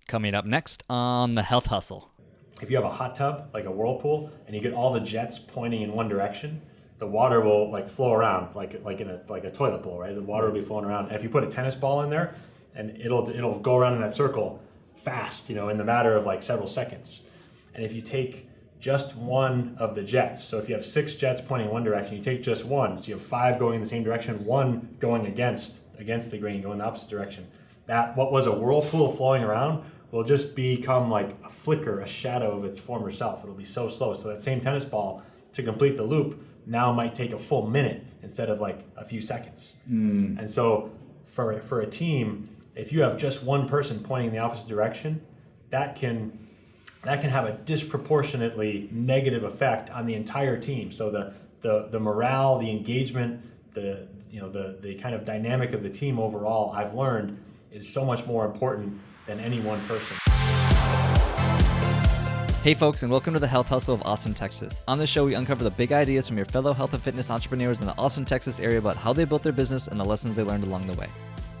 Coming up next on The Health Hustle. If you have a hot tub, like a whirlpool, and you get all the jets pointing in one direction, the water will like flow around like a toilet bowl, right? The water will be flowing around. And if you put a tennis ball in there, and it'll go around in that circle fast, in the matter of like several seconds. And if you take just one of the jets, so if you have 6 jets pointing in one direction, you take just one, so you have 5 going in the same direction, one going against the grain, going the opposite direction. That what was a whirlpool flowing around will just become like a flicker, a shadow of its former self. It'll be so slow. So that same tennis ball, to complete the loop, now might take a full minute instead of like a few seconds. And so for a team, if you have just one person pointing in the opposite direction, that can have a disproportionately negative effect on the entire team. So the morale, the engagement, the kind of dynamic of the team overall, I've learned, is so much more important than any one person. Hey folks, and welcome to the Health Hustle of Austin, Texas. On this show, we uncover the big ideas from your fellow health and fitness entrepreneurs in the Austin, Texas area about how they built their business and the lessons they learned along the way.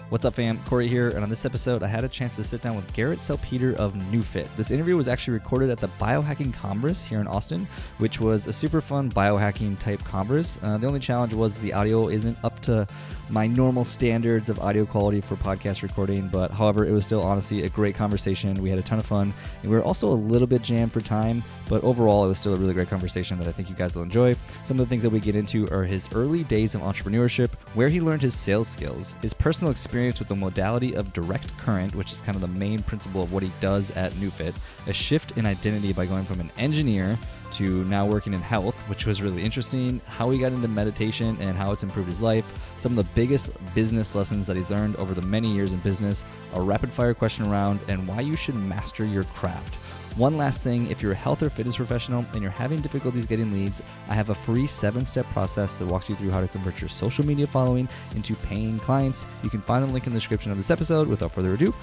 What's up, fam? Corey here, and on this episode, I had a chance to sit down with Garrett Salpeter of NeuFit. This interview was actually recorded at the Biohacking Congress here in Austin, which was a super fun biohacking type congress. The only challenge was the audio isn't up to my normal standards of audio quality for podcast recording, but however, it was still honestly a great conversation. We had a ton of fun, and we were also a little bit jammed for time, but overall, it was still a really great conversation that I think you guys will enjoy. Some of the things that we get into are his early days of entrepreneurship, where he learned his sales skills, his personal experience with the modality of direct current, which is kind of the main principle of what he does at NeuFit, a shift in identity by going from an engineer to now working in health, which was really interesting, how he got into meditation and how it's improved his life, some of the biggest business lessons that he's learned over the many years in business, a rapid fire question round, and why you should master your craft. One last thing, if you're a health or fitness professional and you're having difficulties getting leads, I have a free 7-step process that walks you through how to convert your social media following into paying clients. You can find the link in the description of this episode. Without further ado,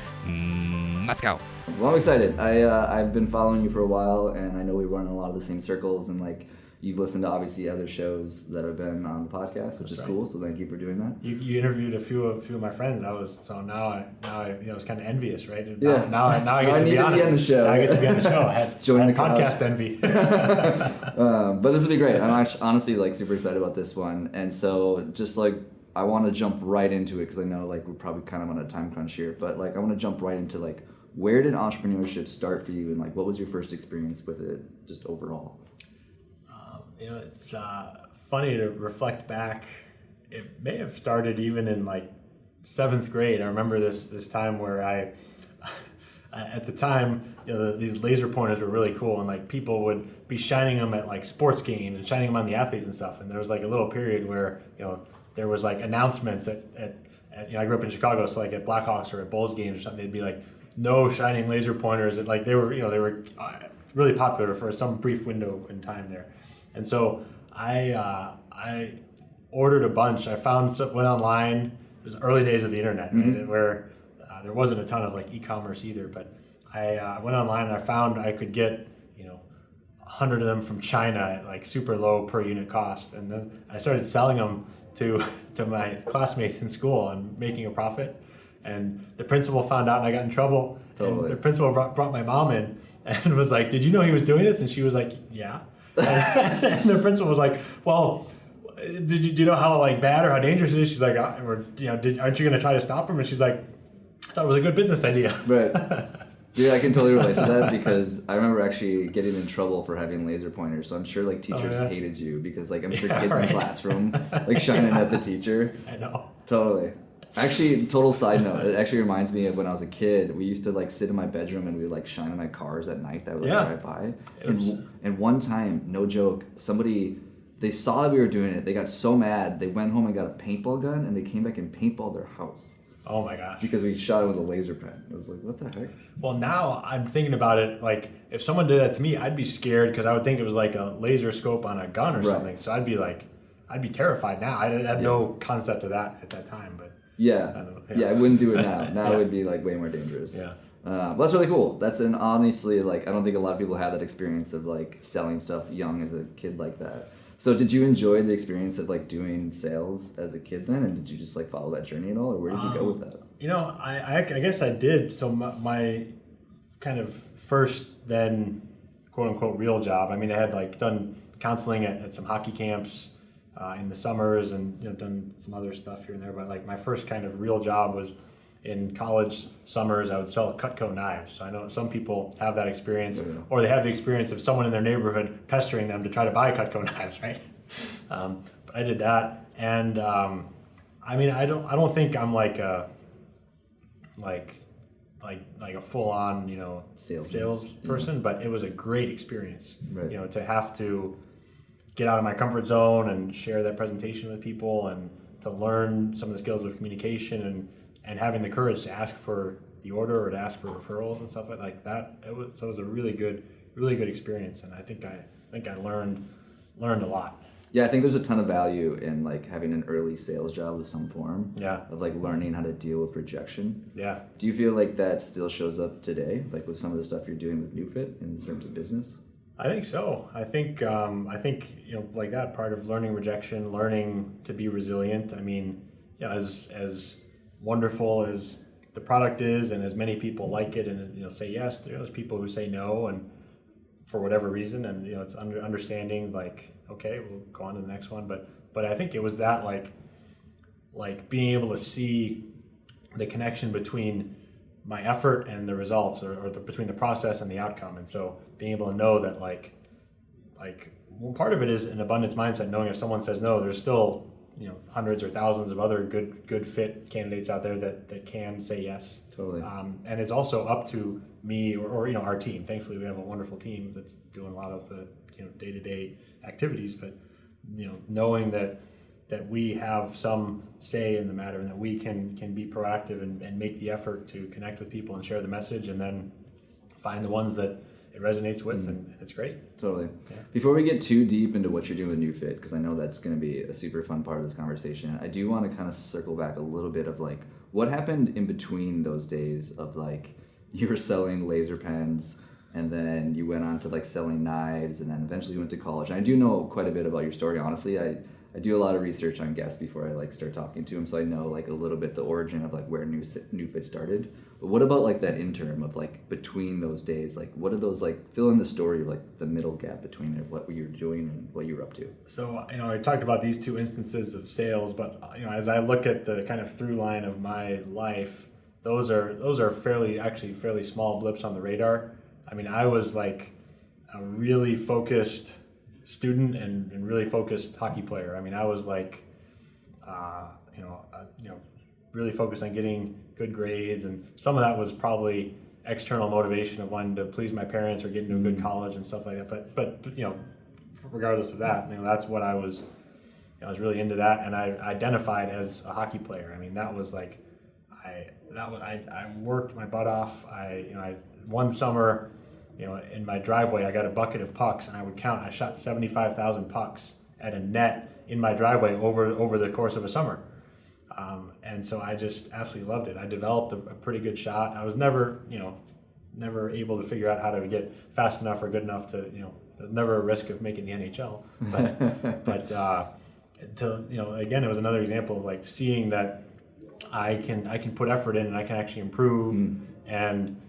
let's go. Well, I'm excited. I've been following you for a while, and I know we run in a lot of the same circles, and like you've listened to obviously other shows that have been on the podcast, which is cool. So thank you for doing that. You interviewed a few of my friends. Now I was kind of envious, right? Yeah. Now I get to be on the show. Now I get to be on the show. I had podcast envy. But this will be great. I'm honestly like super excited about this one, and so just like I want to jump right into it because I know like we're probably kind of on a time crunch here, but like I want to jump right into like where did entrepreneurship start for you, and like what was your first experience with it, just overall? It's funny to reflect back. It may have started even in like 7th grade. I remember this time where I at the time, these laser pointers were really cool, and like people would be shining them at like sports games and shining them on the athletes and stuff. And there was like a little period where there was like announcements at I grew up in Chicago, so like at Blackhawks or at Bulls games or something, they'd be like, no shining laser pointers. And like they were really popular for some brief window in time there. And so I ordered a bunch. I went online. It was early days of the internet, right, where there wasn't a ton of like e-commerce either. But I went online and I found I could get 100 of them from China at like super low per unit cost, and then I started selling them to my classmates in school and making a profit. And the principal found out and I got in trouble. Totally. And the principal brought my mom in and was like, "Did you know he was doing this?" And she was like, "Yeah." And the principal was like, "Well, do you know how like bad or how dangerous it is?" She's like, aren't you going to try to stop him? And she's like, "I thought it was a good business idea." Right. Yeah, I can totally relate to that because I remember actually getting in trouble for having laser pointers. So I'm sure like teachers hated you because like I'm sure kids in the classroom like shining at the teacher. I know. Totally. Actually, total side note, it actually reminds me of when I was a kid. We used to like sit in my bedroom and we would like shine on my cars at night that would drive by. And one time, no joke, they saw that we were doing it. They got so mad, they went home and got a paintball gun and they came back and paintballed their house. Oh my gosh. Because we shot it with a laser pen. It was like, what the heck? Well, now I'm thinking about it, like if someone did that to me, I'd be scared because I would think it was like a laser scope on a gun or something. So I'd be terrified now. I had no concept of that at that time, but yeah, I wouldn't do it now. Now it would be like way more dangerous. Yeah. Well, that's really cool. Honestly, like I don't think a lot of people have that experience of like selling stuff young as a kid like that. So did you enjoy the experience of like doing sales as a kid then, and did you just like follow that journey at all, or where did you go with that? I guess I did. So kind of first then quote unquote real job. I mean, I had like done counseling at some hockey camps in the summers, and done some other stuff here and there. But like my first kind of real job was in college summers. I would sell Cutco knives. So I know some people have that experience, or they have the experience of someone in their neighborhood pestering them to try to buy Cutco knives, right? But I did that, and I mean, I don't think I'm like a full on sales person, but it was a great experience. Right. To have to get out of my comfort zone and share that presentation with people, and to learn some of the skills of communication, and having the courage to ask for the order or to ask for referrals and stuff like that. It was a really good experience, and I think I learned a lot. Yeah, I think there's a ton of value in like having an early sales job of some form. Yeah. Of like learning how to deal with rejection. Yeah. Do you feel like that still shows up today, like with some of the stuff you're doing with NeuFit in terms of business? I think so. I think like that part of learning rejection, learning to be resilient. I mean, as wonderful as the product is, and as many people like it and say yes, there's people who say no, and for whatever reason, and it's understanding like, okay, we'll go on to the next one. But I think it was that like being able to see the connection between my effort and the results, or between the process and the outcome. And so being able to know that like well, part of it is an abundance mindset, knowing if someone says no, there's still hundreds or thousands of other good fit candidates out there that can say yes. Totally. And it's also up to me or our team. Thankfully, we have a wonderful team that's doing a lot of the day-to-day activities. But knowing that we have some say in the matter, and that we can be proactive and make the effort to connect with people and share the message, and then find the ones that it resonates with, and it's great. Totally. Yeah. Before we get too deep into what you're doing with NeuFit, because I know that's going to be a super fun part of this conversation, I do want to kind of circle back a little bit of like what happened in between those days of like you were selling laser pens, and then you went on to like selling knives, and then eventually you went to college. And I do know quite a bit about your story, honestly. I do a lot of research on guests before I like start talking to them, so I know like a little bit the origin of like where NeuFit started. But what about like that interim of like between those days? Like what are those like, fill in the story of like the middle gap between there, what you were doing and what you were up to. So I talked about these two instances of sales, but as I look at the kind of through line of my life, those are fairly small blips on the radar. I mean, I was like a really focused student and really focused hockey player. I mean, I was like, really focused on getting good grades, and some of that was probably external motivation of wanting to please my parents or get into a good college and stuff like that. But regardless of that, that's what I was. I was really into that, and I identified as a hockey player. I mean, that was like, I worked my butt off. One summer, in my driveway, I got a bucket of pucks, and I would count. I shot 75,000 pucks at a net in my driveway over the course of a summer, and so I just absolutely loved it. I developed a pretty good shot. I was never able to figure out how to get fast enough or good enough to never a risk of making the NHL. But again, it was another example of like seeing that I can put effort in and I can actually improve. And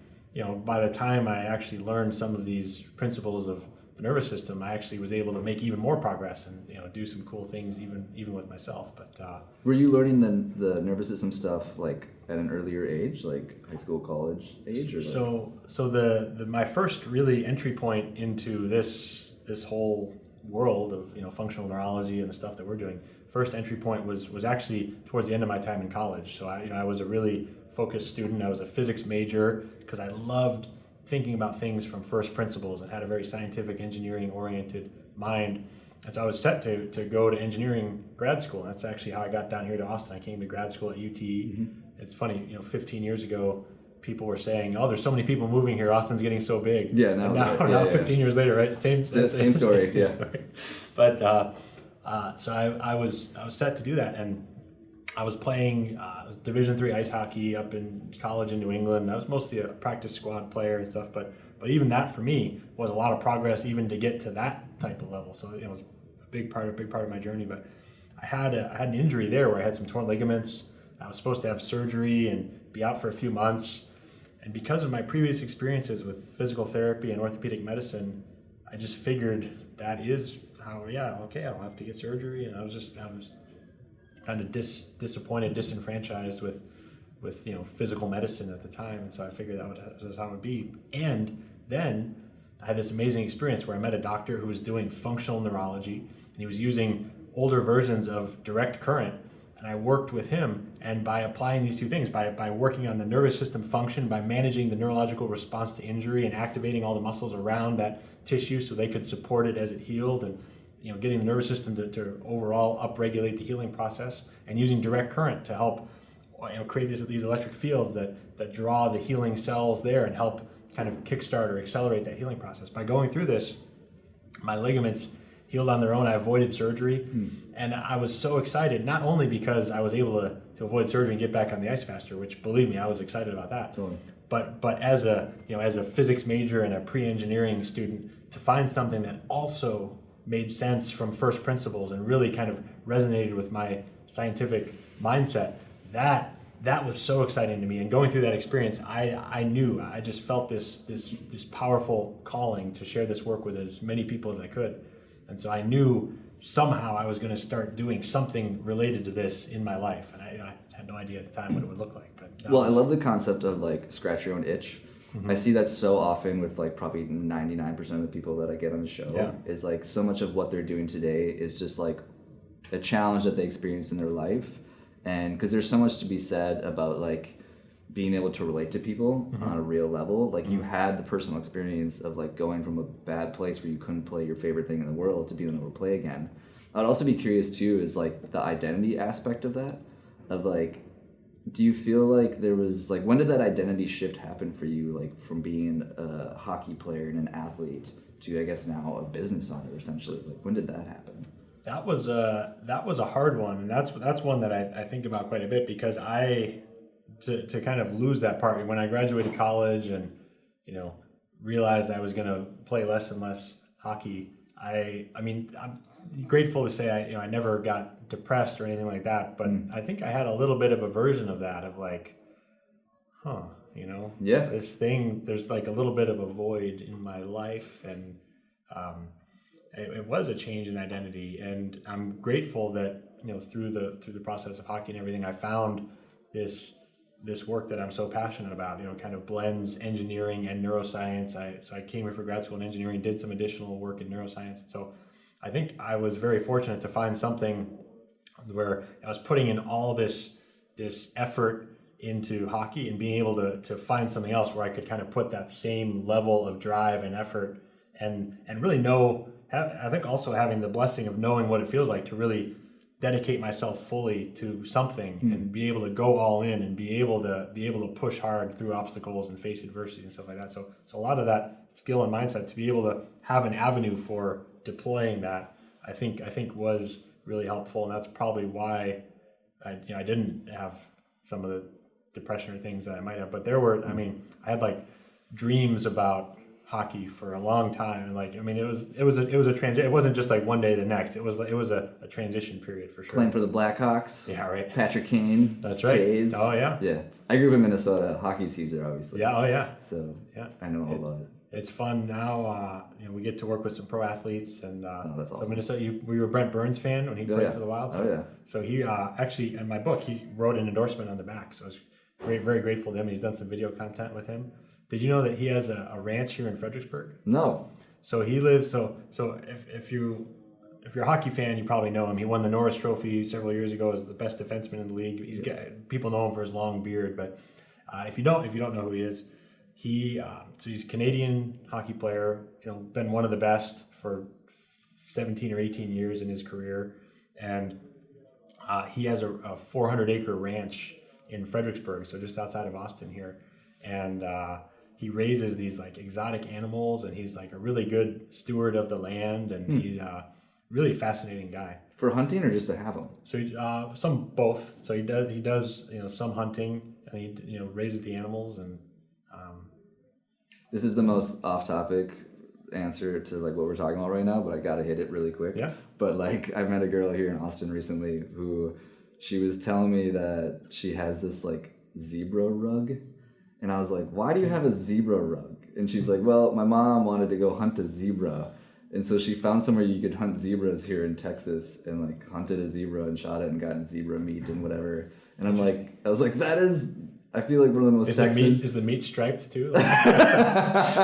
by the time I actually learned some of these principles of the nervous system, I actually was able to make even more progress and do some cool things even with myself. But were you learning the nervous system stuff like at an earlier age, like high school, college age? Or so the my first really entry point into this whole world of functional neurology and the stuff that we're doing, first entry point was actually towards the end of my time in college. So I was a really focused student. I was a physics major because I loved thinking about things from first principles and had a very scientific, engineering oriented mind. And so I was set to go to engineering grad school. And that's actually how I got down here to Austin. I came to grad school at UT. It's funny, 15 years ago, people were saying, "Oh, there's so many people moving here. Austin's getting so big." Yeah, now 15 years later, right? Same story. Same story. But so I was set to do that, and I was playing Division III ice hockey up in college in New England. I was mostly a practice squad player and stuff, but even that for me was a lot of progress even to get to that type of level. So it was a big part of my journey. But I had an injury there where I had some torn ligaments. I was supposed to have surgery and be out for a few months. And because of my previous experiences with physical therapy and orthopedic medicine, I just figured that is how, I'll have to get surgery. And I was kind of disappointed, disenfranchised with physical medicine at the time. And so I figured that was how it would be. And then I had this amazing experience where I met a doctor who was doing functional neurology, and he was using older versions of direct current. And I worked with him, and by applying these two things, by working on the nervous system function, by managing the neurological response to injury and activating all the muscles around that tissue so they could support it as it healed, and getting the nervous system to overall upregulate the healing process, and using direct current to help create these electric fields that draw the healing cells there and help kind of kickstart or accelerate that healing process. By going through this, my ligaments healed on their own. I avoided surgery, and I was so excited, not only because I was able to avoid surgery and get back on the ice faster, which, believe me, I was excited about that. Totally. But as a physics major and a pre-engineering student, to find something that also made sense from first principles and really kind of resonated with my scientific mindset, that was so exciting to me. And going through that experience, I just felt this powerful calling to share this work with as many people as I could. And so I knew somehow I was going to start doing something related to this in my life. And I had no idea at the time what it would look like. But I love the concept of like scratch your own itch. I see that so often with like probably 99% of the people that I get on the show. Yeah. Is like so much of what they're doing today is just like a challenge that they experience in their life. And because there's so much to be said about like being able to relate to people on a real level. Like you had the personal experience of like going from a bad place where you couldn't play your favorite thing in the world to being able to play again. I'd also be curious too is like the identity aspect of that, of like, do you feel like there was like, when did that identity shift happen for you? Like from being a hockey player and an athlete to, I guess now a business owner essentially. Like when did that happen? That was a hard one, and that's one that I think about quite a bit, because to kind of lose that part when I graduated college and realized I was going to play less and less hockey. I'm grateful to say I never got depressed or anything like that, but I think I had a little bit of a version of that, of like, this thing, there's like a little bit of a void in my life, and it was a change in identity. And I'm grateful that through the process of hockey and everything, I found this work that I'm so passionate about, kind of blends engineering and neuroscience. So I came here for grad school in engineering, did some additional work in neuroscience. And so I think I was very fortunate to find something where I was putting in all this effort into hockey and being able to find something else where I could kind of put that same level of drive and effort and really I think also having the blessing of knowing what it feels like to really dedicate myself fully to something and be able to go all in and be able to push hard through obstacles and face adversity and stuff like that. So a lot of that skill and mindset to be able to have an avenue for deploying that, I think was really helpful. And that's probably why I didn't have some of the depression or things that I might have. But I had like dreams about hockey for a long time, and it was a transition. It wasn't just like one day to the next. It was a transition period for sure. Playing for the Blackhawks. Yeah, right. Patrick Kane. That's right. Tays. Oh yeah. Yeah. I grew up in Minnesota. Hockey's huge there, obviously. Yeah. Oh yeah. So yeah, I know all about it. It's fun now. We get to work with some pro athletes, and that's awesome. So Minnesota. Were you a Brent Burns fan when he played for the Wild? So, oh yeah. So he actually in my book he wrote an endorsement on the back. So I was very grateful to him. He's done some video content with him. Did you know that he has a ranch here in Fredericksburg? No. So he lives. So if you're a hockey fan, you probably know him. He won the Norris Trophy several years ago as the best defenseman in the league. People know him for his long beard, but if you don't know who he is, so he's a Canadian hockey player. Been one of the best for 17 or 18 years in his career, and he has a 400-acre ranch in Fredericksburg, so just outside of Austin here, and he raises these like exotic animals, and he's like a really good steward of the land, and he's a really fascinating guy. For hunting or just to have them? So some both. So he does some hunting, and he raises the animals. And this is the most off-topic answer to like what we're talking about right now, but I gotta hit it really quick. Yeah. But like I met a girl here in Austin recently who she was telling me that she has this like zebra rug. And I was like, why do you have a zebra rug? And she's like, well, my mom wanted to go hunt a zebra. And so she found somewhere you could hunt zebras here in Texas, and like hunted a zebra and shot it and gotten zebra meat and whatever. And I was like, that is, I feel like one of the most Texan. Is the meat striped too? It's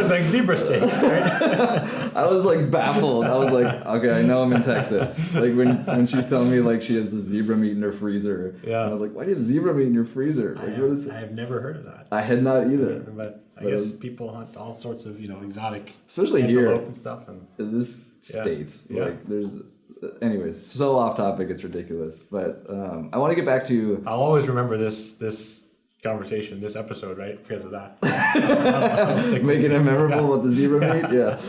like zebra steaks, right? I was like baffled. I was like, okay, I know I'm in Texas. Like when she's telling me like she has the zebra meat in her freezer. Yeah. And I was like, why do you have zebra meat in your freezer? Like, I have never heard of that. I had not either. But I guess people hunt all sorts of, exotic, especially here and stuff. And in this state, like there's. Anyways, so off topic, it's ridiculous. But I want to get back to. I'll always remember this conversation, this episode, right? Because of that. I'll making it memorable with the zebra meat, yeah.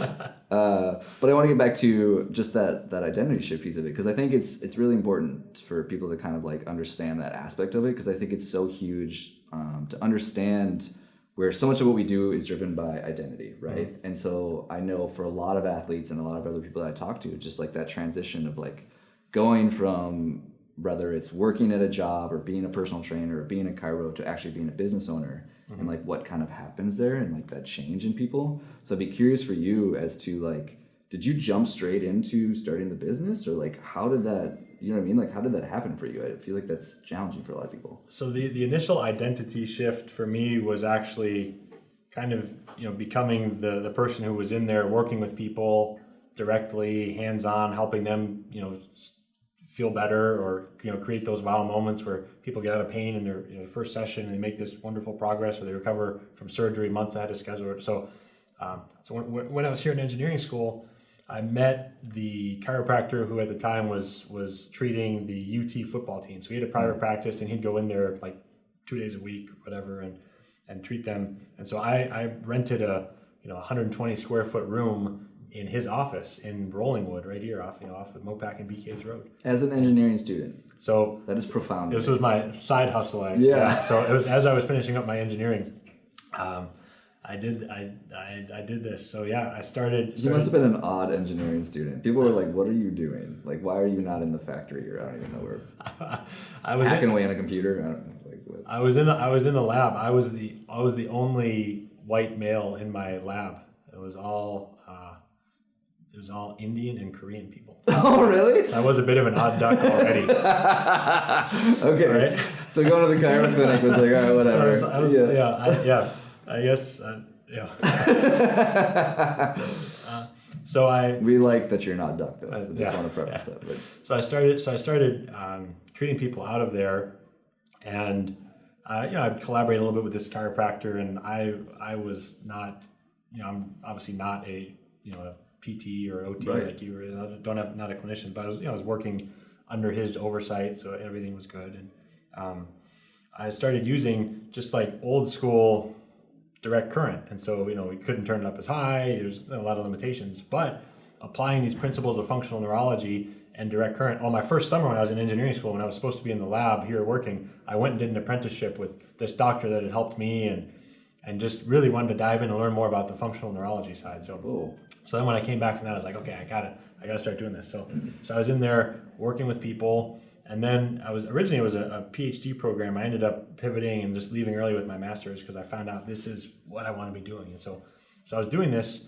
But I want to get back to just that identity shift piece of it, because I think it's really important for people to kind of like understand that aspect of it, because I think it's so huge to understand where so much of what we do is driven by identity, right? Mm-hmm. And so I know for a lot of athletes and a lot of other people that I talk to, just like that transition of like going from whether it's working at a job or being a personal trainer or being a chiro to actually being a business owner, and like what kind of happens there and like that change in people. So I'd be curious for you as to like, did you jump straight into starting the business, or like how did that, you know what I mean? Like how did that happen for you? I feel like that's challenging for a lot of people. So the initial identity shift for me was actually kind of, becoming the person who was in there working with people directly, hands-on, helping them, feel better, or create those wow moments where people get out of pain in their first session and they make this wonderful progress, or they recover from surgery months ahead of schedule. So when I was here in engineering school, I met the chiropractor who at the time was treating the UT football team. So he had a private practice, and he'd go in there like 2 days a week, whatever, and treat them. And so I rented a 120 square foot room in his office in Rollingwood, right here off of Mopac and BK's Road. As an engineering student. So that is profound. This was my side hustle. So it was as I was finishing up my engineering. I did this. So I started. You must have been an odd engineering student. People were like, "What are you doing? Like, why are you not in the factory?" Or I don't even know where. I was hacking away on a computer. I don't know, like what. I was in the lab. I was the only white male in my lab. It was all Indian and Korean people. Oh, really? So I was a bit of an odd duck already. Okay. Right? So going to the chiro clinic was like, all right, whatever. I guess. We like that you're not duck though. So just want to preface that. But. So I started treating people out of there, and I'd collaborate a little bit with this chiropractor, and I was not, I'm obviously not a PT or OT like you were. I not a clinician, but I was working under his oversight, so everything was good. And I started using just like old school direct current, and so we couldn't turn it up as high. There's a lot of limitations, but applying these principles of functional neurology and direct current. My first summer when I was in engineering school, when I was supposed to be in the lab here working, I went and did an apprenticeship with this doctor that had helped me, and just really wanted to dive in and learn more about the functional neurology side. So then when I came back from that, I was like, okay, I gotta start doing this. So I was in there working with people, and then originally it was a PhD program. I ended up pivoting and just leaving early with my master's because I found out this is what I want to be doing. And so I was doing this,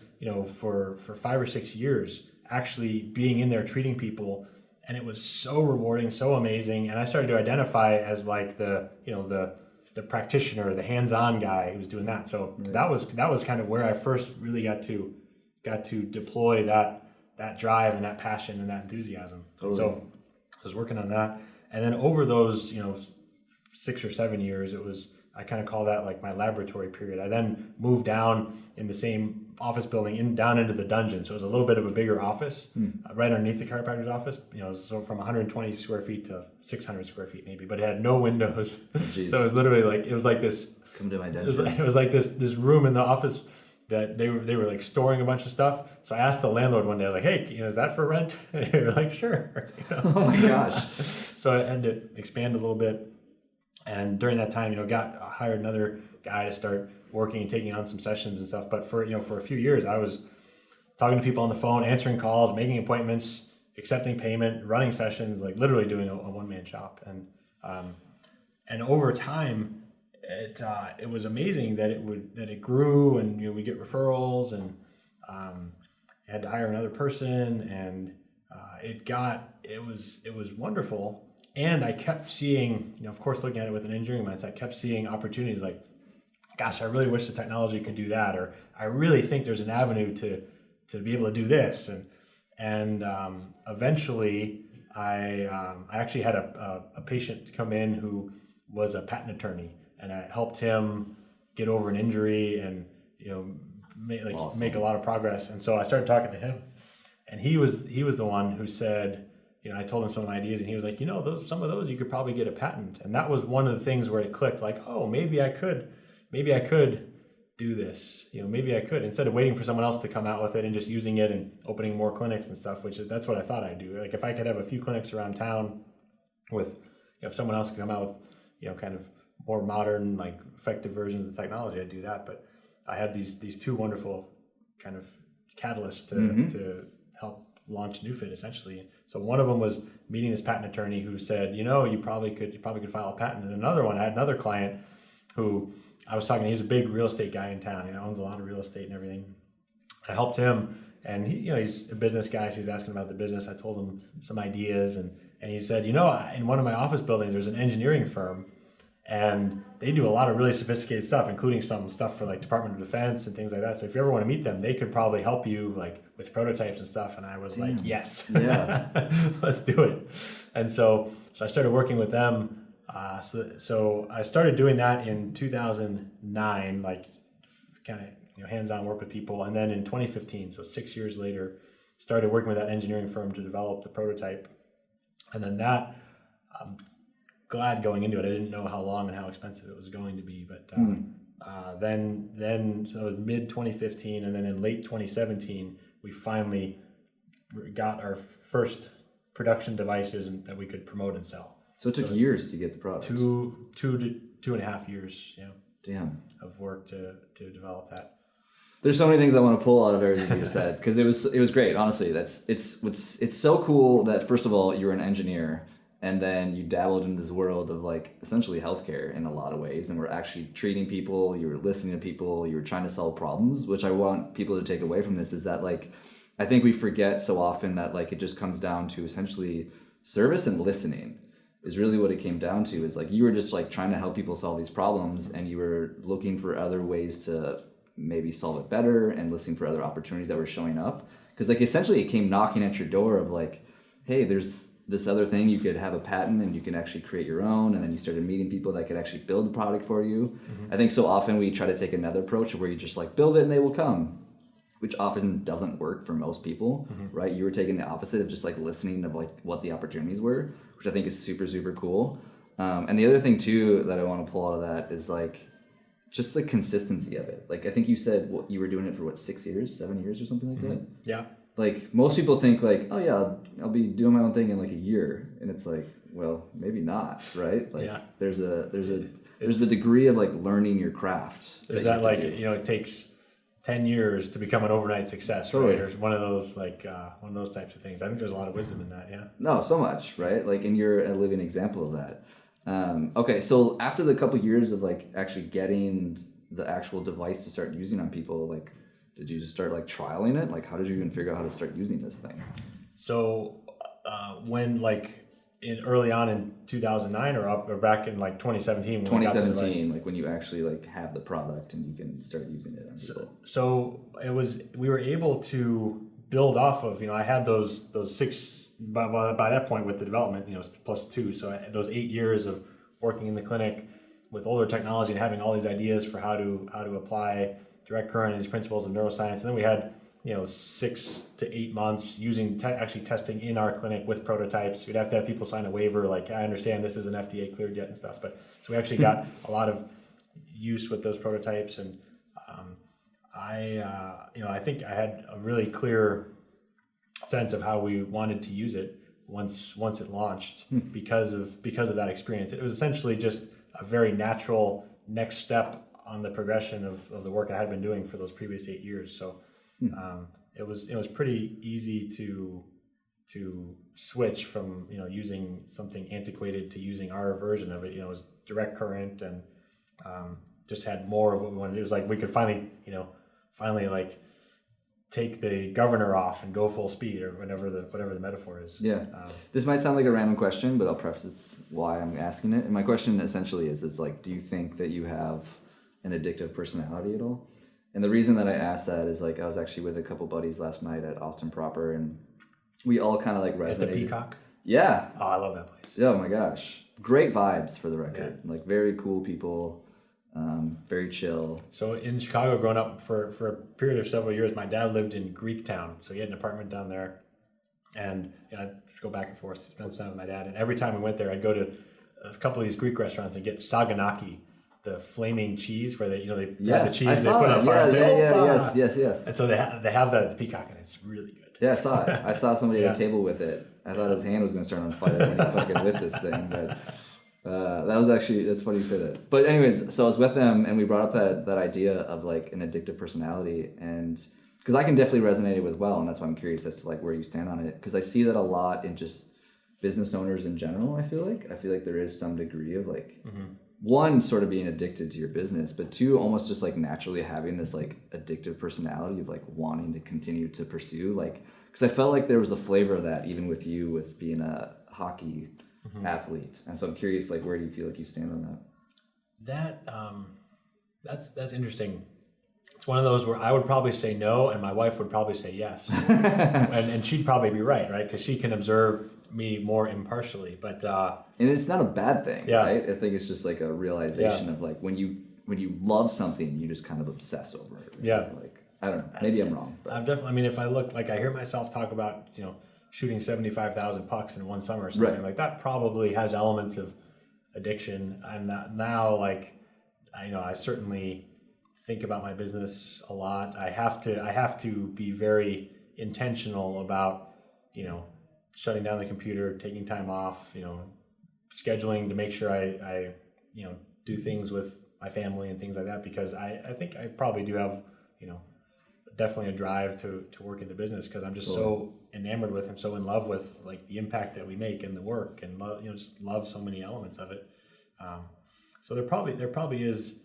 for 5 or 6 years, actually being in there treating people, and it was so rewarding, so amazing. And I started to identify as like the practitioner, the hands-on guy who was doing that. So that was kind of where I first really got to deploy that drive and that passion and that enthusiasm. Totally. So I was working on that, and then over those 6 or 7 years, I kind of call that like my laboratory period. I then moved down in the same office building down into the dungeon, so it was a little bit of a bigger office right underneath the chiropractor's office. So from 120 square feet to 600 square feet maybe, but it had no windows. So it was literally like this. Come to my dungeon. It was like this room in the office that they were like storing a bunch of stuff. So I asked the landlord one day, I was like, hey, is that for rent? And they were like, sure. Oh my gosh. So I had to expand a little bit. And during that time, hired another guy to start working and taking on some sessions and stuff. But for a few years, I was talking to people on the phone, answering calls, making appointments, accepting payment, running sessions, like literally doing a one-man shop. And over time, it was amazing that it grew, and we get referrals, and had to hire another person, and it was wonderful. And I kept seeing, of course, looking at it with an engineering mindset, I kept seeing opportunities like, gosh, I really wish the technology could do that, or I really think there's an avenue to be able to do this, and eventually I actually had a patient come in who was a patent attorney, and I helped him get over an injury and make a lot of progress. And so I started talking to him, and he was the one who said, I told him some of my ideas, and he was like, some of those you could probably get a patent. And that was one of the things where it clicked, like, oh, maybe I could do this. Maybe I could, instead of waiting for someone else to come out with it and just using it and opening more clinics and stuff, that's what I thought I'd do. Like, if I could have a few clinics around town with, if someone else could come out with, kind of more modern, like, effective versions of the technology, I'd do that. But I had these two wonderful kind of catalysts to help launch NeuFit, essentially. So one of them was meeting this patent attorney who said, you probably could file a patent. And another one, I had another client who I was talking to. He's a big real estate guy in town. Owns a lot of real estate and everything. I helped him, and he's a business guy, so he was asking about the business. I told him some ideas, and he said, in one of my office buildings, there's an engineering firm, and they do a lot of really sophisticated stuff, including some stuff for like Department of Defense and things like that. So if you ever want to meet them, they could probably help you like with prototypes and stuff. And I was like, yes, yeah, let's do it. And so I started working with them. So I started doing that in 2009, like kind of hands-on work with people. And then in 2015, so 6 years later, started working with that engineering firm to develop the prototype. And then that, glad going into it. I didn't know how long and how expensive it was going to be, but then so it was mid 2015, and then in late 2017 we finally got our first production devices that we could promote and sell. So it took years to get the product. 2.5 years, Damn. of work to develop that. There's so many things I want to pull out of everything you said, because it was great. Honestly, it's so cool that, first of all, you're an engineer, and then you dabbled in this world of like essentially healthcare in a lot of ways, and we're actually treating people, you were listening to people, you were trying to solve problems. Which I want people to take away from this is that, like, I think we forget so often that, like, it just comes down to essentially service and listening is really what it came down to. Is like you were just like trying to help people solve these problems, and you were looking for other ways to maybe solve it better and listening for other opportunities that were showing up. Because like essentially it came knocking at your door of like, hey, there's this other thing, you could have a patent and you can actually create your own. And then you started meeting people that could actually build the product for you. Mm-hmm. I think so often we try to take another approach where you just like build it and they will come, which often doesn't work for most people, right? You were taking the opposite of just like listening to like what the opportunities were, which I think is super, super cool. And the other thing too that I want to pull out of that is like just the consistency of it. Like I think you said you were doing it for 7 years or something like that? Yeah. Like most people think like, oh yeah, I'll be doing my own thing in like a year, and it's like, well, maybe not, right? Like there's a degree of like learning your craft. There's that like it takes 10 years to become an overnight success, right? Or one of those one of those types of things. I think there's a lot of wisdom in that. Yeah. No, so much, right? Like, and you're a living example of that. Okay, so after the couple years of like actually getting the actual device to start using on people, like, did you just start like trialing it? Like, how did you even figure out how to start using this thing? So when like early on in 2009 or back in like 2017. 2017, like when you actually like have the product and you can start using it on people. So we were able to build off of, I had those 6, by that point with the development, plus 2. So those 8 years of working in the clinic with older technology and having all these ideas for how to apply direct current and these principles of neuroscience. And then we had 6 to 8 months using actually testing in our clinic with prototypes. We'd have to have people sign a waiver, like, I understand this isn't FDA cleared yet and stuff. But so we actually got a lot of use with those prototypes, and I think I had a really clear sense of how we wanted to use it once it launched because of that experience. It was essentially just a very natural next step on the progression of the work I had been doing for those previous 8 years. So it was pretty easy to switch from using something antiquated to using our version of it. It was direct current, and just had more of what we wanted. It was like we could finally like take the governor off and go full speed, or whatever the metaphor is. Yeah. This might sound like a random question, but I'll preface why I'm asking it. And my question essentially is like, do you think that you have an addictive personality at all? And the reason that I asked that is like, I was actually with a couple buddies last night at Austin Proper, and we all kind of like resonated. At the Peacock? Yeah. Oh, I love that place. Oh my gosh. Great vibes, for the record. Yeah. Like very cool people. Very chill. So in Chicago, growing up for a period of several years, my dad lived in Greektown. So he had an apartment down there, and I'd go back and forth, spend some time with my dad. And every time we went there, I'd go to a couple of these Greek restaurants and get saganaki, the flaming cheese where they have the cheese they put on fire and say, yes. And so they have that at the Peacock, and it's really good. Yeah, I saw it. I saw somebody at a table with it. I thought his hand was going to start on fire when he fucking lit this thing, but. That's funny you say that. But anyways, so I was with them and we brought up that idea of like an addictive personality, and because I can definitely resonate with and that's why I'm curious as to like where you stand on it, because I see that a lot in just business owners in general. I feel like there is some degree of like one, sort of being addicted to your business, but two, almost just like naturally having this like addictive personality of like wanting to continue to pursue, like, because I felt like there was a flavor of that even with you with being a hockey athlete, and so I'm curious, like, where do you feel like you stand on that? That's interesting. It's one of those where I would probably say no, and my wife would probably say yes, and she'd probably be right, because she can observe me more impartially. But and it's not a bad thing, right? I think it's just like a realization of like when you love something, you just kind of obsess over it. Right? Yeah, like I don't know, maybe I'm wrong. But. I'm definitely. I mean, if I look, like, I hear myself talk about shooting 75,000 pucks in one summer or something, like that probably has elements of addiction. And now, like, I certainly think about my business a lot. I have to be very intentional about, shutting down the computer, taking time off, scheduling to make sure I do things with my family and things like that, because I think I probably do have, definitely a drive to work in the business, because I'm just so enamored with and so in love with like the impact that we make and the work, and just love so many elements of it. So there probably is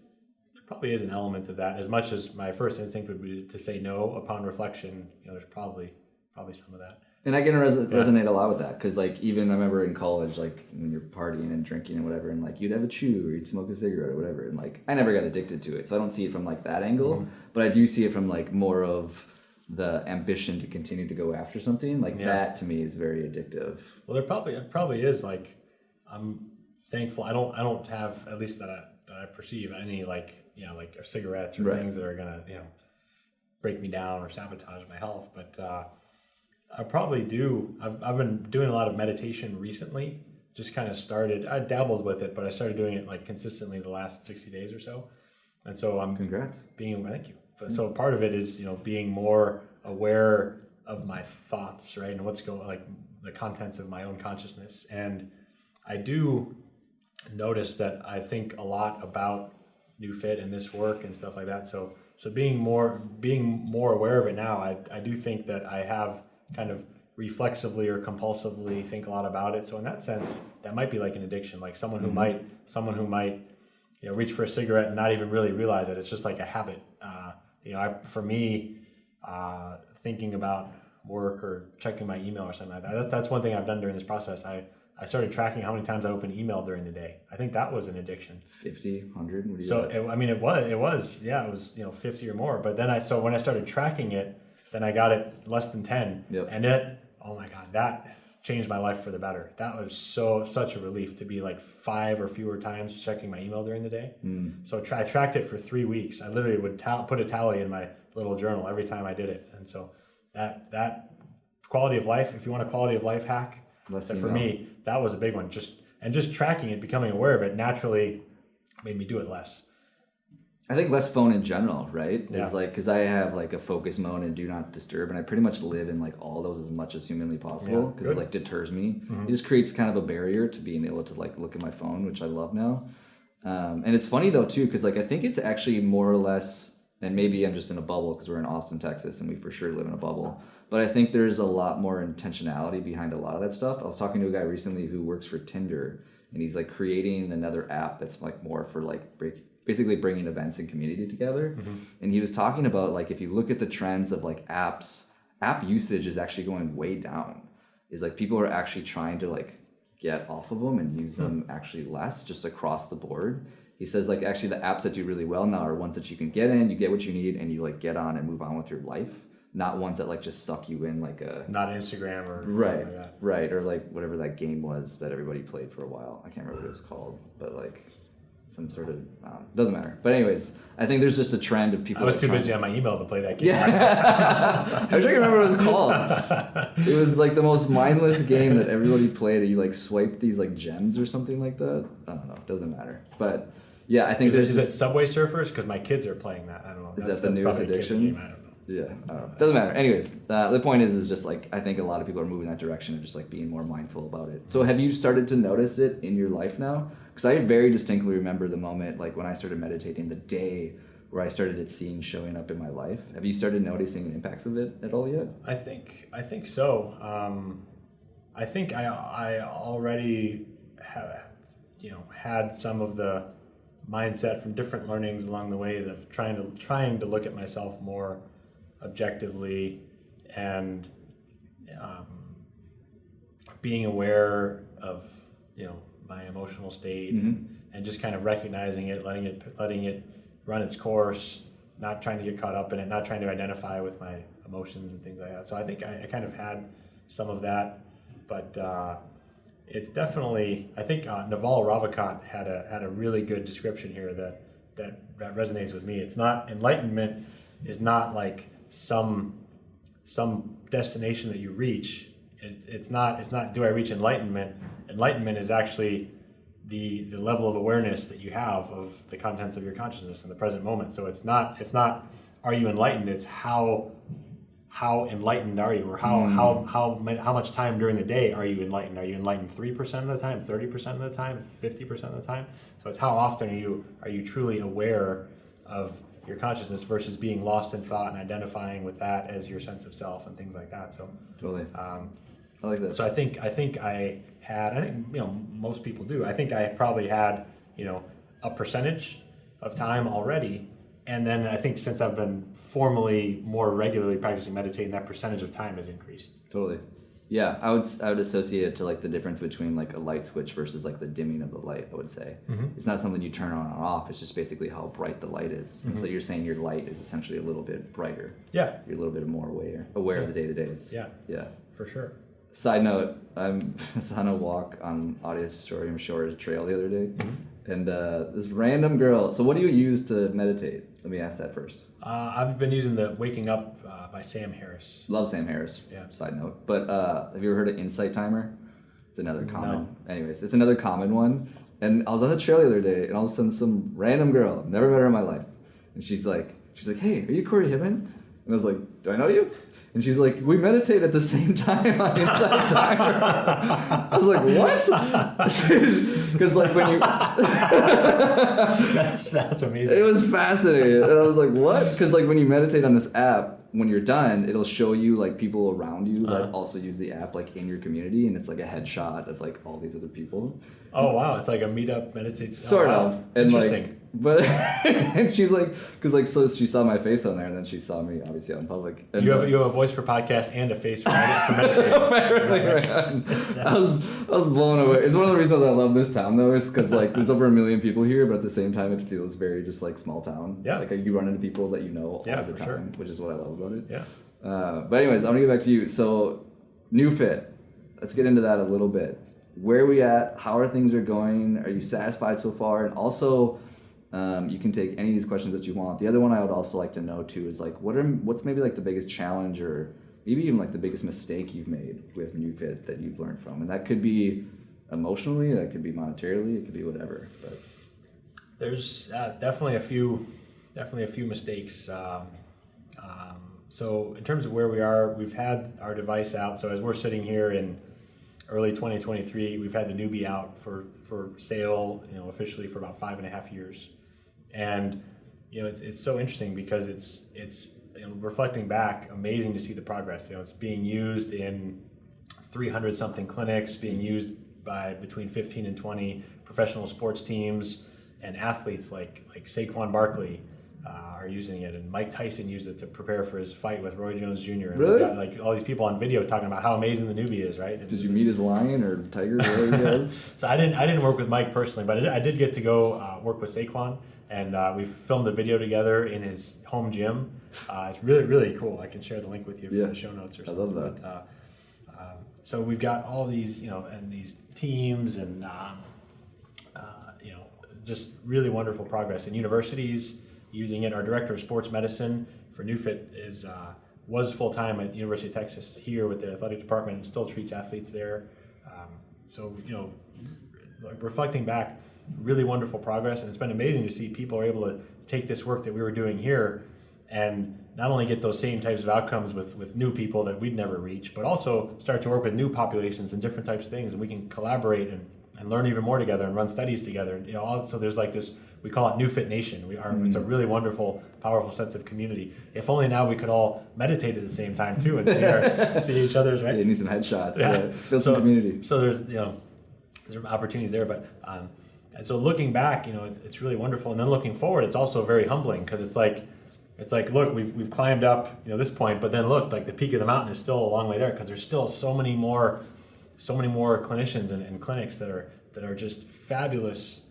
an element of that. As much as my first instinct would be to say no, upon reflection, there's probably some of that. And I can resonate a lot with that, because like even I remember in college, like when you're partying and drinking and whatever, and like you'd have a chew or you'd smoke a cigarette or whatever, and like I never got addicted to it, so I don't see it from like that angle, but I do see it from like more of the ambition to continue to go after something like that. To me is very addictive. Well, it probably is. Like, I'm thankful I don't have, at least that I perceive, any like cigarettes or things that are gonna break me down or sabotage my health, but I probably do. I've been doing a lot of meditation recently. Just kind of started. I dabbled with it, but I started doing it like consistently the last 60 days or so. And so I'm Congrats. Thank you. But so part of it is being more aware of my thoughts, right, and what's going, like the contents of my own consciousness. And I do notice that I think a lot about NeuFit and this work and stuff like that. So being more aware of it now, I do think that I have kind of reflexively or compulsively think a lot about it. So in that sense, that might be like an addiction, like someone who might reach for a cigarette and not even really realize it. It's just like a habit. For me, thinking about work or checking my email or something like that, that's one thing I've done during this process. I started tracking how many times I opened email during the day. I think that was an addiction. 50, 100? What do you it was 50 or more. But then when I started tracking it, then I got it less than 10. Yep. And oh my God, that changed my life for the better. That was such a relief to be like 5 or fewer times checking my email during the day. So I tracked it for 3 weeks. I literally would put a tally in my little journal every time I did it. And so that quality of life, if you want a quality of life hack, for me, that was a big one. Just tracking it, becoming aware of it, naturally made me do it less. I think less phone in general, right? Yeah. Is like, because I have like a focus mode and do not disturb, and I pretty much live in like all those as much as humanly possible, because it like deters me. It just creates kind of a barrier to being able to like look at my phone, which I love now. And it's funny though too, because like I think it's actually more or less, and maybe I'm just in a bubble because we're in Austin, Texas, and we for sure live in a bubble. But I think there's a lot more intentionality behind a lot of that stuff. I was talking to a guy recently who works for Tinder, and he's like creating another app that's like more for like basically bringing events and community together. And he was talking about like, if you look at the trends of like app usage is actually going way down. Is like people are actually trying to like get off of them and use them actually less, just across the board. He says like actually the apps that do really well now are ones that you can get in, you get what you need, and you like get on and move on with your life. Not ones that like just suck you in like a... Not Instagram or right, something like that. Right, or like whatever that game was that everybody played for a while. I can't remember what it was called, but like some sort of... doesn't matter. But anyways, I think there's just a trend of people... I was too busy on my email to play that game. Yeah. I wish I could remember what it was called. It was like the most mindless game that everybody played. You like swiped these like gems or something like that. I don't know. It doesn't matter. But yeah, I think Is it Subway Surfers? Because my kids are playing that. I don't know. Is that the newest addiction? Game. I don't know. Yeah, I don't know. Doesn't matter. Anyways, the point is just like I think a lot of people are moving that direction of just like being more mindful about it. So have you started to notice it in your life now? Because I very distinctly remember the moment like when I started meditating, the day where I started seeing showing up in my life. Have you started noticing the impacts of it at all yet? I think so. I think I already have had some of the mindset from different learnings along the way of trying to look at myself more objectively and being aware of my emotional state and just kind of recognizing it, letting it run its course, not trying to get caught up in it, not trying to identify with my emotions and things like that. So I think I kind of had some of that, but it's definitely, I think Naval Ravikant had a really good description here that resonates with me. It's not, enlightenment is not like some destination that you reach. It's not do I reach enlightenment? Enlightenment is actually the level of awareness that you have of the contents of your consciousness in the present moment. So it's not are you enlightened? It's how enlightened are you, or how much time during the day are you enlightened? Are you enlightened 3% of the time, 30% of the time, 50% of the time? So it's how often are you truly aware of your consciousness versus being lost in thought and identifying with that as your sense of self and things like that. So totally. I like that. So I think most people do. I think I probably had a percentage of time already. And then I think since I've been formally more regularly practicing meditating, that percentage of time has increased. Totally. Yeah, I would associate it to like the difference between like a light switch versus like the dimming of the light, I would say. It's not something you turn on or off, it's just basically how bright the light is. And so you're saying your light is essentially a little bit brighter. Yeah. You're a little bit more aware of the day-to-days. Yeah. Yeah. For sure. Side note, I was on a walk on Auditorium Shores Trail the other day, and this random girl. So what do you use to meditate? Let me ask that first. I've been using the Waking Up by Sam Harris. Love Sam Harris. Yeah. Side note. But have you ever heard of Insight Timer? It's another common. No. Anyways, it's another common one. And I was on the trail the other day, and all of a sudden some random girl, never met her in my life, and she's like, hey, are you Corey Hibben? And I was like, do I know you? And she's like, we meditate at the same time on Insight Timer. I was like, what? Because like when you... that's amazing. It was fascinating. And I was like, what? Because like when you meditate on this app, when you're done, it'll show you like people around you that also use the app like in your community, and it's like a headshot of like all these other people. Oh wow, it's like a meetup meditation. Sort of. And interesting. Like, but and she's like, because like so she saw my face on there, and then she saw me obviously out in public. And you have a voice for podcast and a face for meditating. Apparently, right. I was blown away. It's one of the reasons I love this town though, is because like there's over 1 million people here, but at the same time it feels very just like small town. Yeah. Like you run into people that you know all the time, sure. which is what I love about it. Yeah. But anyways, I'm gonna get back to you. So, NeuFit. Let's get into that a little bit. Where are we at? How are things going? Are you satisfied so far? And also, you can take any of these questions that you want. The other one I would also like to know too is like, what's maybe like the biggest challenge or maybe even like the biggest mistake you've made with NeuFit that you've learned from? And that could be emotionally, that could be monetarily, it could be whatever. But there's definitely a few mistakes. So in terms of where we are, we've had our device out. So as we're sitting here in early 2023, we've had the newbie out for sale, officially for about 5.5 years. And it's so interesting because it's reflecting back, amazing to see the progress. It's being used in 300 something clinics, being used by between 15 and 20 professional sports teams. and athletes like Saquon Barkley are using it, and Mike Tyson used it to prepare for his fight with Roy Jones Jr. And Really? we've got like all these people on video talking about how amazing the newbie is, right? And did you meet his lion or tiger or whatever he was? So I didn't work with Mike personally, but I did get to go work with Saquon, and we filmed a video together in his home gym. It's really, really cool. I can share the link with you for the show notes or something. I love that. But, so we've got all these, and these teams and, just really wonderful progress in universities using it. Our director of sports medicine for NeuFit was full-time at University of Texas here with the athletic department and still treats athletes there. So, reflecting back, really wonderful progress, and it's been amazing to see people are able to take this work that we were doing here and not only get those same types of outcomes with new people that we'd never reach, but also start to work with new populations and different types of things, and we can collaborate and learn even more together and run studies together. And, so there's like this, we call it NeuFit Nation. It's a really wonderful, powerful sense of community. If only now we could all meditate at the same time too and see each other's, right? You need some headshots. Yeah. Build some community. So there's opportunities there, but and so looking back, it's really wonderful, and then looking forward, it's also very humbling because it's like look, we've climbed up this point, but then look, like the peak of the mountain is still a long way there because there's still so many more clinicians and clinics that are just fabulous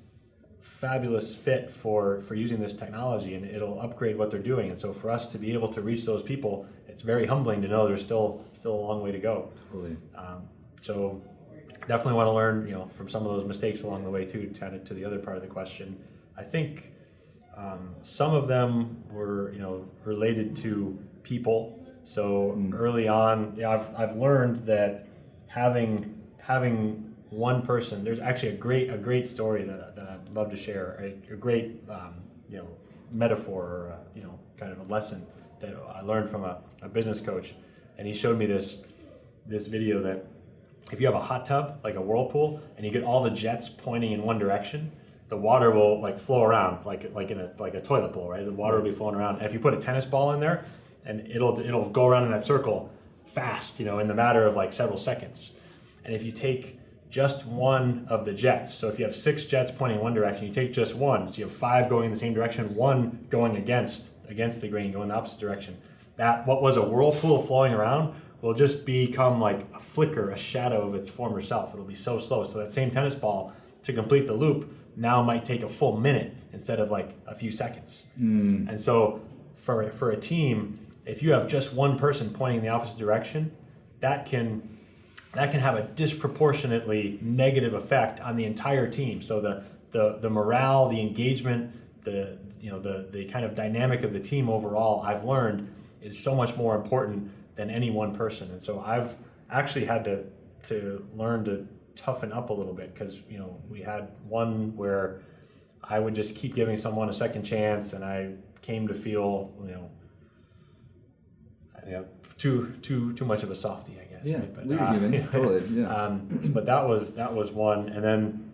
fit for using this technology, and it'll upgrade what they're doing. And so for us to be able to reach those people, it's very humbling to know there's still a long way to go. Totally. So definitely want to learn from some of those mistakes along the way too. To the other part of the question, I think some of them were related to people. So early on, I've learned that having one person. There's actually a great story that I'd love to share. A great metaphor or kind of a lesson that I learned from a business coach, and he showed me this video that if you have a hot tub like a whirlpool and you get all the jets pointing in one direction, the water will like flow around like a toilet bowl, right? The water will be flowing around. And if you put a tennis ball in there, and it'll go around in that circle fast, in the matter of like several seconds. And if you take just one of the jets, so if you have 6 jets pointing in one direction, you take just one, so you have 5 going in the same direction, one going against the grain, going the opposite direction. That what was a whirlpool flowing around will just become like a flicker, a shadow of its former self. It'll be so slow. So that same tennis ball, to complete the loop, now might take a full minute instead of like a few seconds. And so for a team, if you have just one person pointing in the opposite direction, that can have a disproportionately negative effect on the entire team. So the morale, the engagement, the kind of dynamic of the team overall, I've learned, is so much more important than any one person. And so I've actually had to learn to toughen up a little bit, because we had one where I would just keep giving someone a second chance, and I came to feel too much of a softie, I guess. Yeah, right? But, we're human, totally. Yeah. But that was one, and then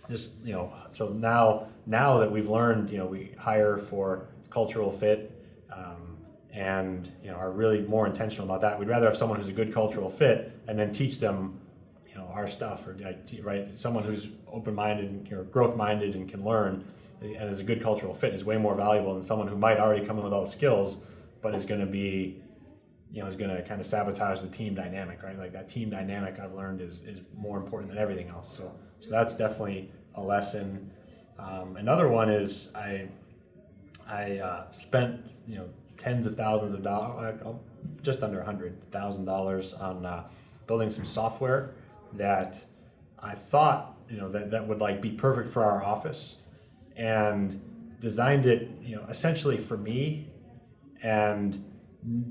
just so now that we've learned, we hire for cultural fit, and are really more intentional about that. We'd rather have someone who's a good cultural fit and then teach them our stuff, or right, someone who's open-minded and growth-minded and can learn and is a good cultural fit is way more valuable than someone who might already come in with all the skills but is going to be is going to kind of sabotage the team dynamic, right? Like that team dynamic, I've learned, is more important than everything else. So that's definitely a lesson. Another one is I spent tens of thousands of dollars, just under $100,000 on building some software that I thought that would like be perfect for our office, and designed it essentially for me, and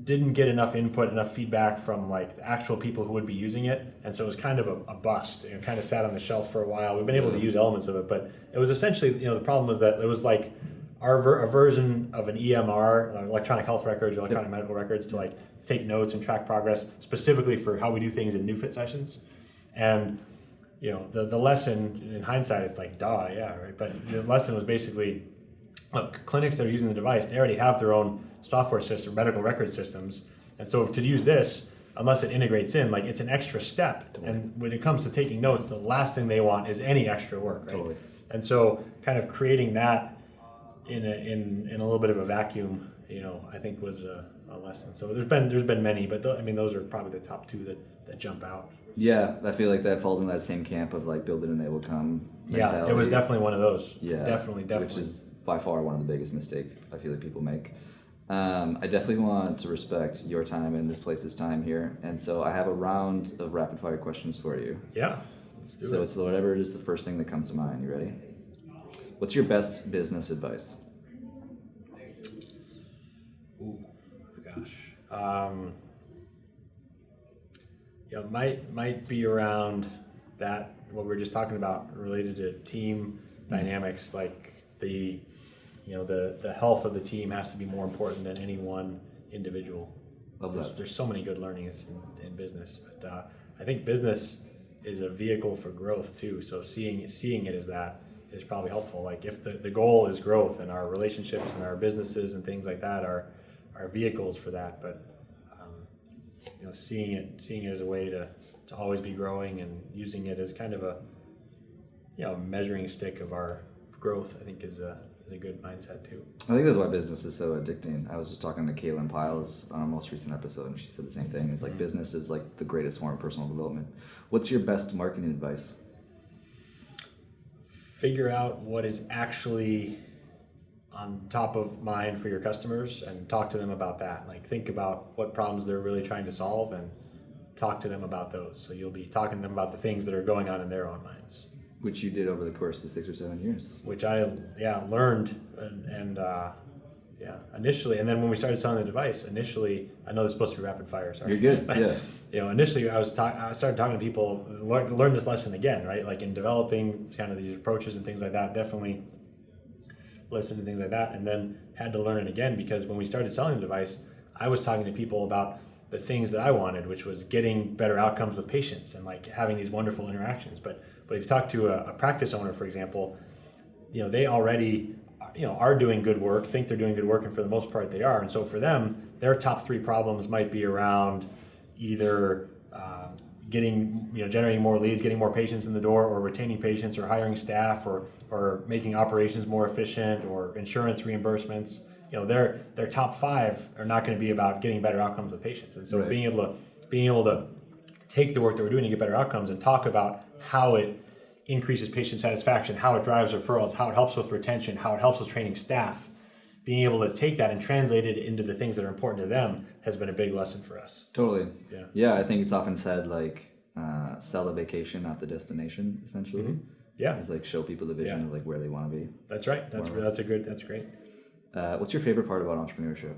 didn't get enough input, enough feedback from like the actual people who would be using it, and so it was kind of a bust. It kind of sat on the shelf for a while. We've been able to use elements of it, but it was essentially the problem was that it was like a version of an EMR, electronic health records, electronic medical records, to like take notes and track progress specifically for how we do things in NeuFit sessions. And the lesson in hindsight, it's like right? But the lesson was basically, look, clinics that are using the device, they already have their own software system, medical record systems, and so to use this, unless it integrates in, like it's an extra step. Totally. And when it comes to taking notes, the last thing they want is any extra work, right? Totally. And so kind of creating that in a little bit of a vacuum, I think was a lesson. So there's been many, but those are probably the top two that jump out. Yeah, I feel like that falls in that same camp of like build it and they will come mentality. Yeah, it was definitely one of those. Yeah, definitely. Which is by far one of the biggest mistakes I feel like people make. I definitely want to respect your time and this place's time here, and so I have a round of rapid fire questions for you. Yeah, let's do it. So it's whatever is the first thing that comes to mind. You ready? What's your best business advice? Ooh, gosh. Might be around that, what we were just talking about related to team dynamics, like the health of the team has to be more important than any one individual. Love that. There's so many good learnings in business, but I think business is a vehicle for growth too. So seeing it as that is probably helpful. Like if the goal is growth, and our relationships and our businesses and things like that are vehicles for that, but seeing it as a way to always be growing and using it as kind of a measuring stick of our growth, I think is a good mindset too. I think that's why business is so addicting. I was just talking to Kaylin Piles on our most recent episode, and she said the same thing. It's like business is like the greatest form of personal development. What's your best marketing advice? Figure out what is actually on top of mind for your customers and talk to them about that. Like think about what problems they're really trying to solve and talk to them about those. So you'll be talking to them about the things that are going on in their own minds. Which you did over the course of 6 or 7 years. Which I learned and initially, and then when we started selling the device, initially, I know this is supposed to be rapid fire, sorry. You're good, but, yeah. Initially I started talking to people, learn this lesson again, right? Like in developing kind of these approaches and things like that, definitely listen to things like that, and then had to learn it again, because when we started selling the device, I was talking to people about the things that I wanted, which was getting better outcomes with patients and like having these wonderful interactions. But if you talk to a practice owner, for example, they already are doing good work, think they're doing good work, and for the most part they are. And so for them, their top three problems might be around either generating more leads, getting more patients in the door, or retaining patients, or hiring staff, or making operations more efficient, or insurance reimbursements. Their top five are not going to be about getting better outcomes with patients. And so right. being able to take the work that we're doing to get better outcomes and talk about how it increases patient satisfaction, how it drives referrals, how it helps with retention, how it helps with training staff, being able to take that and translate it into the things that are important to them has been a big lesson for us. Totally. Yeah. Yeah, I think it's often said like sell the vacation, not the destination, essentially. Mm-hmm. Yeah. It's like show people the vision of like where they want to be. That's right. That's great. What's your favorite part about entrepreneurship?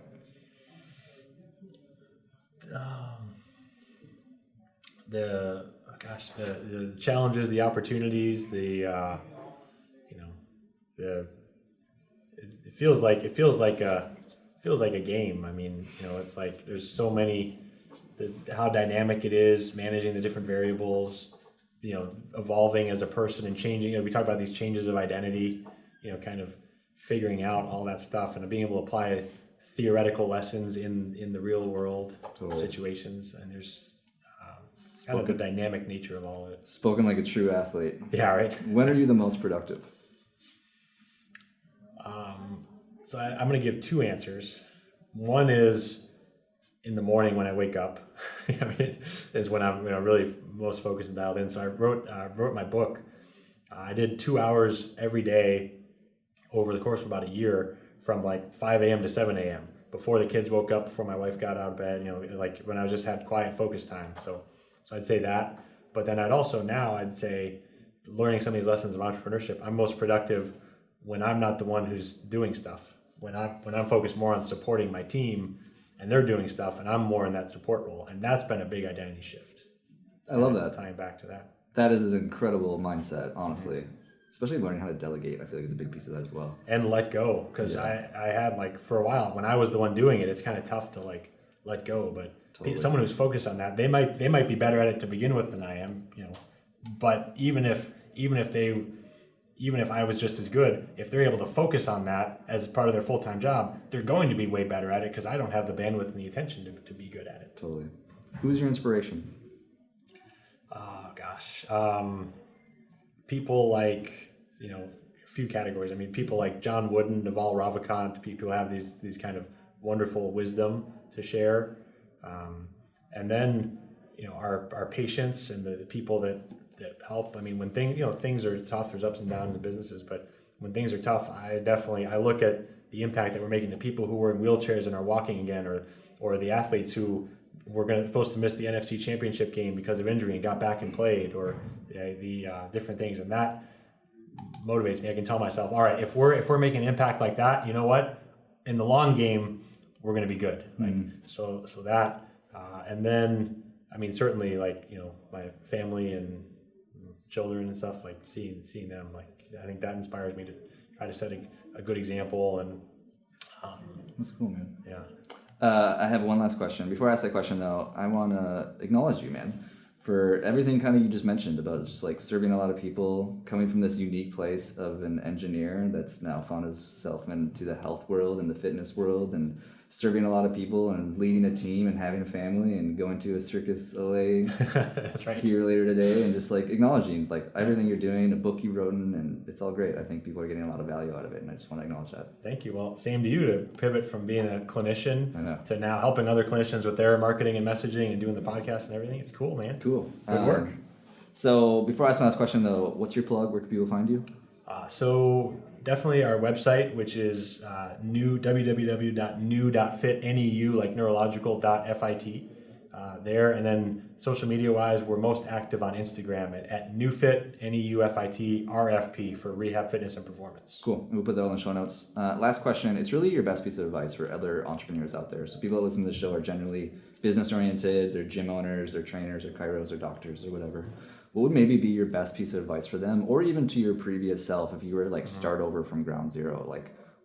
The challenges, the opportunities, it feels like a game. I mean, it's like there's so many, how dynamic it is, managing the different variables, evolving as a person and changing. We talk about these changes of identity, kind of figuring out all that stuff and being able to apply theoretical lessons in the real world situations. And there's kind of the dynamic nature of all of it. Spoken like a true athlete. Yeah, right. When are you the most productive? So I'm going to give two answers. One is in the morning when I wake up, is when I'm really most focused and dialed in. So I wrote my book. I did 2 hours every day over the course of about a year, from like 5 a.m. to 7 a.m. before the kids woke up, before my wife got out of bed. Like when I just had quiet focus time. So I'd say that. But then I'd say learning some of these lessons of entrepreneurship, I'm most productive when I'm not the one who's doing stuff. When I'm focused more on supporting my team and they're doing stuff and I'm more in that support role. And that's been a big identity shift. I love that. Tying back to that. That is an incredible mindset, honestly. Mm-hmm. Especially learning how to delegate, I feel like it's a big piece of that as well. And let go, because I had like for a while when I was the one doing it, it's kind of tough to like let go. But someone who's focused on that, they might be better at it to begin with than I am, But even if I was just as good, if they're able to focus on that as part of their full-time job, they're going to be way better at it because I don't have the bandwidth and the attention to be good at it. Totally. Who's your inspiration? Oh gosh, people like few categories. I mean, people like John Wooden, Naval Ravikant, people have these kind of wonderful wisdom to share. And then, our patients and the people that help. I mean, when things are tough, there's ups and downs in the businesses, but when things are tough, I look at the impact that we're making. The people who were in wheelchairs and are walking again, or the athletes who were supposed to miss the NFC Championship game because of injury and got back and played, or the different things, and that motivates me. I can tell myself, all right, if we're making an impact like that, you know what? In the long game, we're going to be good. So that, and then I mean, certainly my family and children and stuff, like seeing them, I think that inspires me to try to set a good example. And that's cool, man. Yeah. I have one last question. Before I ask that question, though, I want to acknowledge you, man, for everything kind of you just mentioned about just serving a lot of people, coming from this unique place of an engineer that's now found himself into the health world and the fitness world, and serving a lot of people and leading a team and having a family and going to a Circus LA that's right. here later today, and just acknowledging everything you're doing, a book you've written, and it's all great. I think people are getting a lot of value out of it, and I just want to acknowledge that. Thank you. Well, same to you, to pivot from being a clinician to now helping other clinicians with their marketing and messaging and doing the podcast and everything. It's cool, man. Cool. Good work. So before I ask my last question, though, what's your plug? Where can people find you? So definitely our website, which is www.neu.fit, N-E-U, like neurological.fit. There, and then social media wise, we're most active on Instagram at NeuFit, NEUFIT, RFP for rehab, fitness, and performance. Cool. We'll put that all in the show notes. Last question. It's really your best piece of advice for other entrepreneurs out there. So people that listen to the show are generally business oriented, they're gym owners, they're trainers, or chiros, or doctors, or whatever. What would maybe be your best piece of advice for them, or even to your previous self, if you were to start over from ground zero?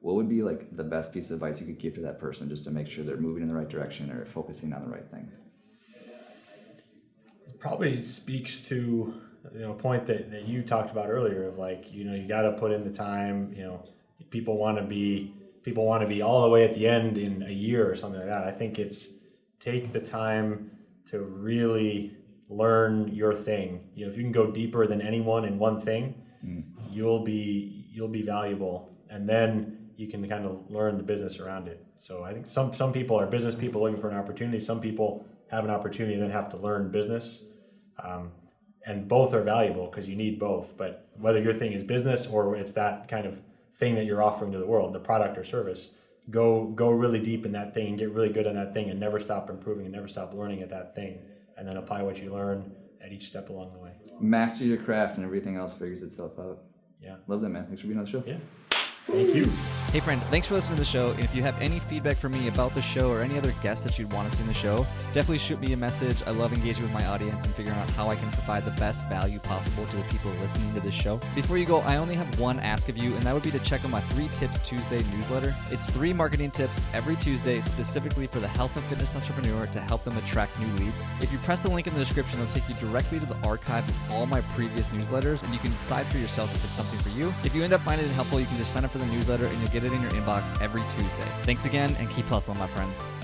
What would be the best piece of advice you could give to that person just to make sure they're moving in the right direction or focusing on the right thing? Probably speaks to a point that you talked about earlier of you got to put in the time. People want to be all the way at the end in a year or something like that. I think it's take the time to really learn your thing. If you can go deeper than anyone in one thing, you'll be valuable, and then you can kind of learn the business around it. So I think some people are business people looking for an opportunity. Some people have an opportunity and then have to learn business. And both are valuable because you need both. But whether your thing is business or it's that kind of thing that you're offering to the world, the product or service, go really deep in that thing and get really good on that thing and never stop improving and never stop learning at that thing. And then apply what you learn at each step along the way. Master your craft and everything else figures itself out. Yeah. Love that, man. Thanks for being on the show. Yeah. Thank you. Hey friend, thanks for listening to the show. And if you have any feedback for me about the show or any other guests that you'd want to see in the show, definitely shoot me a message. I love engaging with my audience and figuring out how I can provide the best value possible to the people listening to this show. Before you go, I only have one ask of you, and that would be to check out my 3 Tips Tuesday newsletter. It's 3 marketing tips every Tuesday specifically for the health and fitness entrepreneur to help them attract new leads. If you press the link in the description, it'll take you directly to the archive of all my previous newsletters, and you can decide for yourself if it's something for you. If you end up finding it helpful, you can just sign up for the newsletter and you'll get it in your inbox every Tuesday. Thanks again, and keep hustling, my friends.